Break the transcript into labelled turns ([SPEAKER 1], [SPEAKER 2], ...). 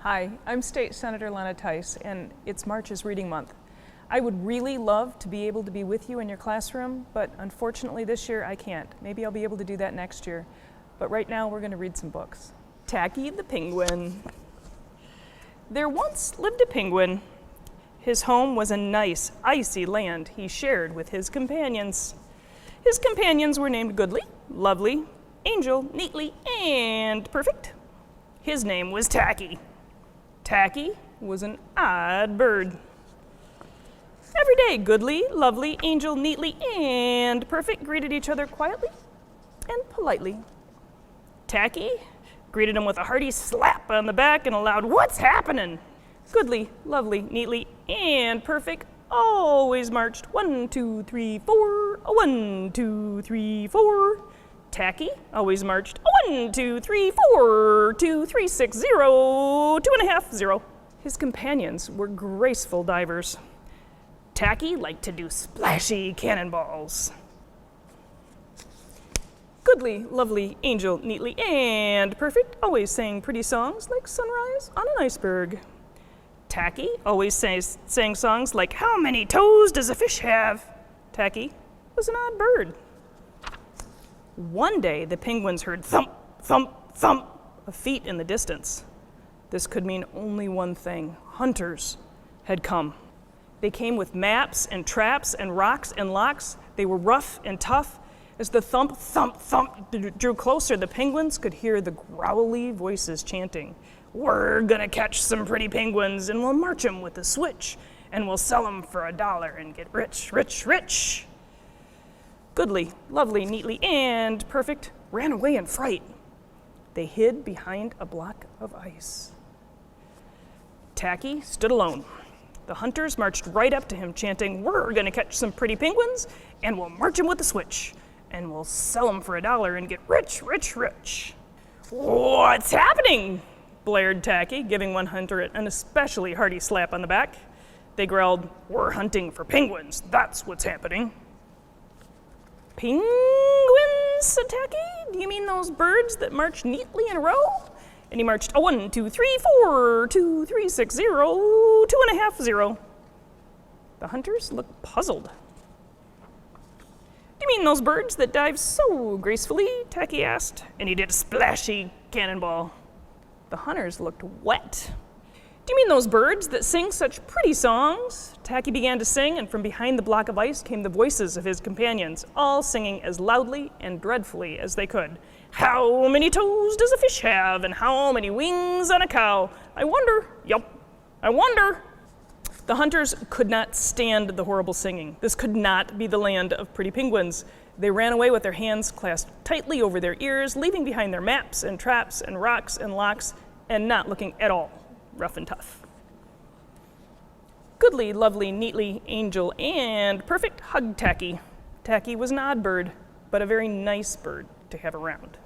[SPEAKER 1] Hi, I'm State Senator Lana Theis, and it's March is Reading Month. I would really love to be able to be with you in your classroom, but unfortunately this year I can't. Maybe I'll be able to do that next year. But right now we're going to read some books. Tacky the Penguin. There once lived a penguin. His home was a nice, icy land he shared with his companions. His companions were named Goodly, Lovely, Angel, Neatly, and Perfect. His name was Tacky. Tacky was an odd bird. Every day, Goodly, Lovely, Angel, Neatly, and Perfect greeted each other quietly and politely. Tacky greeted him with a hearty slap on the back and a loud, "What's happening?" Goodly, Lovely, Neatly, and Perfect always marched 1, 2, 3, 4, 1, 2, 3, 4. Tacky always marched 1, 2, 3, 4, 2, 3, 6, 0, 2.5, 0. His companions were graceful divers. Tacky liked to do splashy cannonballs. Goodly, Lovely, Angel, Neatly, and Perfect always sang pretty songs like Sunrise on an Iceberg. Tacky always sang songs like How many toes does a fish have? Tacky was an odd bird. One day, the penguins heard thump, thump, thump of feet in the distance. This could mean only one thing. Hunters had come. They came with maps and traps and rocks and locks. They were rough and tough. As the thump, thump, thump drew closer, the penguins could hear the growly voices chanting, "We're gonna catch some pretty penguins and we'll march 'em with a switch and we'll sell 'em for $1 and get rich, rich, rich." Goodly, Lovely, Neatly, and Perfect ran away in fright. They hid behind a block of ice. Tacky stood alone. The hunters marched right up to him, chanting, "We're gonna catch some pretty penguins, and we'll march 'em with a switch, and we'll sell 'em for $1 and get rich, rich, rich." "What's happening?" blared Tacky, giving one hunter an especially hearty slap on the back. They growled, "We're hunting for penguins, that's what's happening." "Penguins?" said Tacky. "Do you mean those birds that march neatly in a row?" And he marched 1, 2, 3, 4, 2, 3, 6, 0, 2.5, 0. The hunters looked puzzled. "Do you mean those birds that dive so gracefully?" Tacky asked, and he did a splashy cannonball. The hunters looked wet. "Do you mean those birds that sing such pretty songs?" Tacky began to sing, and from behind the block of ice came the voices of his companions, all singing as loudly and dreadfully as they could. "How many toes does a fish have, and how many wings on a cow? I wonder, yup, I wonder." The hunters could not stand the horrible singing. This could not be the land of pretty penguins. They ran away with their hands clasped tightly over their ears, leaving behind their maps and traps and rocks and locks, and not looking at all rough and tough. Goodly, Lovely, Neatly, Angel, and Perfect hugged Tacky. Tacky was an odd bird, but a very nice bird to have around.